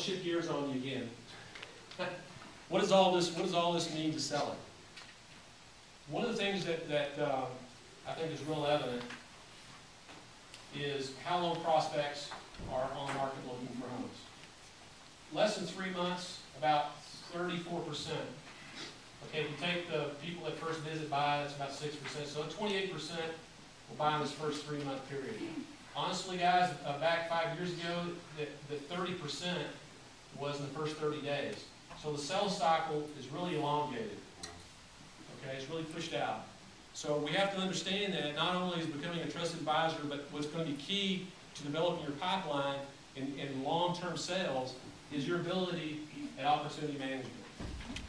shift gears on you again. What does all this mean to selling? One of the things that I think is real evident is how long prospects are on the market looking for homes. Less than 3 months, about 34%. Okay, if you take the people that first visit buy, that's about 6%. So 28% will buy in this first 3-month period. Honestly, guys, back 5 years ago, the 30% was in the first 30 days. So the sales cycle is really elongated. Okay, it's really pushed out. So we have to understand that not only is becoming a trusted advisor, but what's going to be key to developing your pipeline in long-term sales is your ability at opportunity management.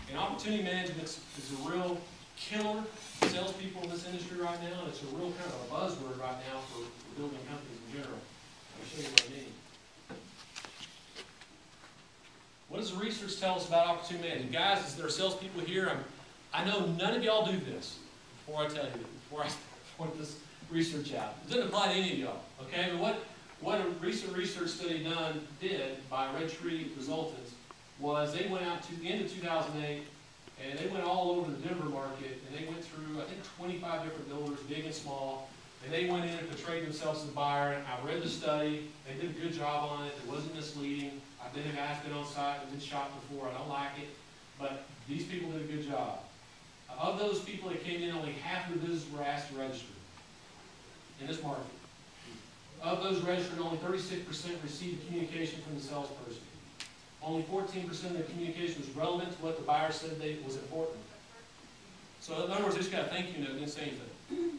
And opportunity management is a real killer for salespeople in this industry right now, and it's a real kind of a buzzword right now for building companies in general. I'll show you what I mean. What does the research tell us about opportunity management? Guys, as there are salespeople here, I know none of y'all do this. Before I tell you, before I point this research out, it doesn't apply to any of y'all. Okay, but what a recent research study did by Red Tree Consultants was they went out to the end of 2008 and they went all over the Denver market and they went through, I think, 25 different builders, big and small, and they went in and portrayed themselves as a buyer. And I read the study. They did a good job on it. It wasn't misleading. I've been on site, I've been shopped before. I don't like it, but these people did a good job. Of those people that came in, only half of the businesses were asked to register in this market. Of those registered, only 36% received communication from the salesperson. Only 14% of the communication was relevant to what the buyer said was important. So in other words, they just got a thank you note, didn't say anything. Okay.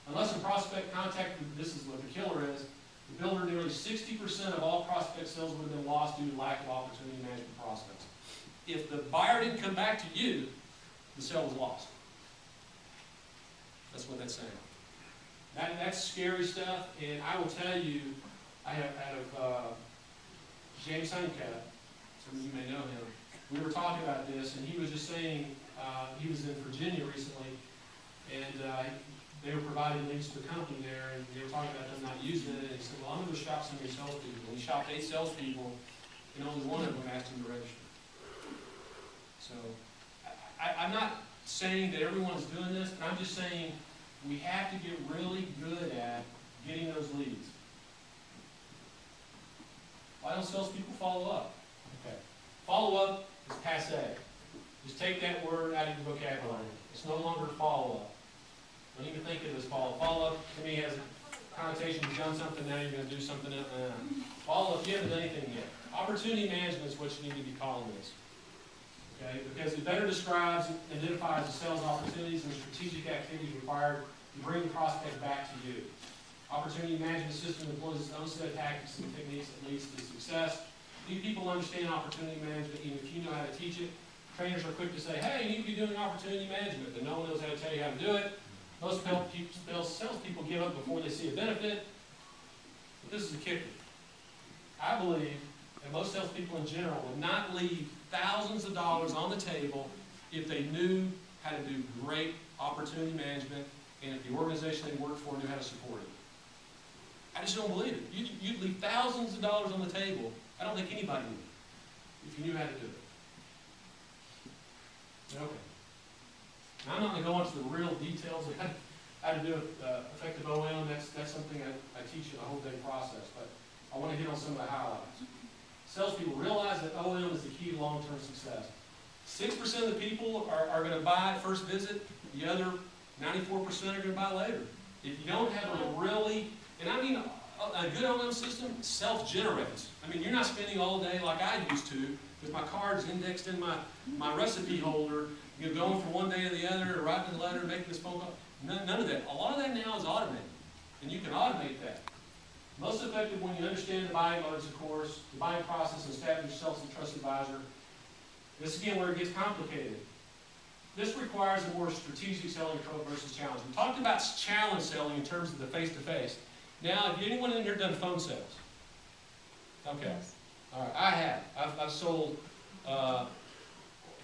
Unless a prospect contacted, this is what the killer is, the builder, nearly 60% of all prospect sales would have been lost due to lack of opportunity management prospects. If the buyer didn't come back to you, the sale was lost. That's what that's saying. That's scary stuff, and I will tell you, I have James Hunka, some of you may know him, we were talking about this, and he was just saying, he was in Virginia recently, and they were providing leads to the company there, and they were talking about them not using it, and he said, well, I'm going to go shop some of your salespeople. And he shopped 8 salespeople, and only one of them asked him to register. So, I'm not saying that everyone's doing this, but I'm just saying we have to get really good at getting those leads. Why don't salespeople follow up? Okay. Follow up is passé. Just take that word out of your vocabulary. It's no longer follow up. Don't even think of this follow up. Follow up to me has a connotation, you've done something, now you're going to do something else. Follow up, you haven't done anything yet. Opportunity management is what you need to be calling this. Okay? Because it better describes and identifies the sales opportunities and the strategic activities required to bring the prospect back to you. Opportunity management system employs its own set of tactics and techniques that leads to success. Few people understand opportunity management, even if you know how to teach it. Trainers are quick to say, hey, you need to be doing opportunity management, but no one knows how to tell you how to do it. Most salespeople give up before they see a benefit. But this is the kicker. I believe that most salespeople in general would not leave thousands of dollars on the table if they knew how to do great opportunity management and if the organization they work for knew how to support it. I just don't believe it. You'd leave thousands of dollars on the table. I don't think anybody would if you knew how to do it. Okay. Now, I'm not going to go into the real details of how to do effective OM. That's something I teach in a whole day process, but I want to hit on some of the highlights. Salespeople realize that OM is the key to long-term success. 6% of the people are going to buy at first visit. The other 94% are going to buy later. If you don't have a really, and I mean a good OM system, self-generates. I mean, you're not spending all day like I used to with my cards indexed in my recipe holder, you're going from one day to the other, writing a letter, making this phone call. None of that. A lot of that now is automated, and you can automate that. Most effective when you understand the buying modes, of course, the buying process, and establish yourself as a trusted advisor. This is again where it gets complicated. This requires a more strategic selling approach versus challenge. We talked about challenge selling in terms of the face-to-face. Now, have anyone in here done phone sales? Okay. All right. I have. I've sold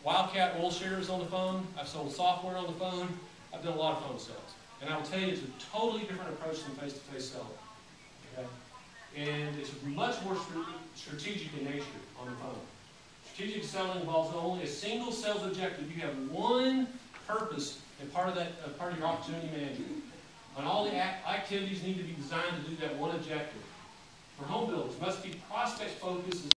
Wildcat oil shares on the phone. I've sold software on the phone. I've done a lot of phone sales. And I will tell you, it's a totally different approach than face-to-face selling. Okay? and it's much more strategic in nature on the phone. Strategic selling involves only a single sales objective. You have one purpose and part of your opportunity management. And all the activities need to be designed to do that one objective. For home builders, must be prospect focused.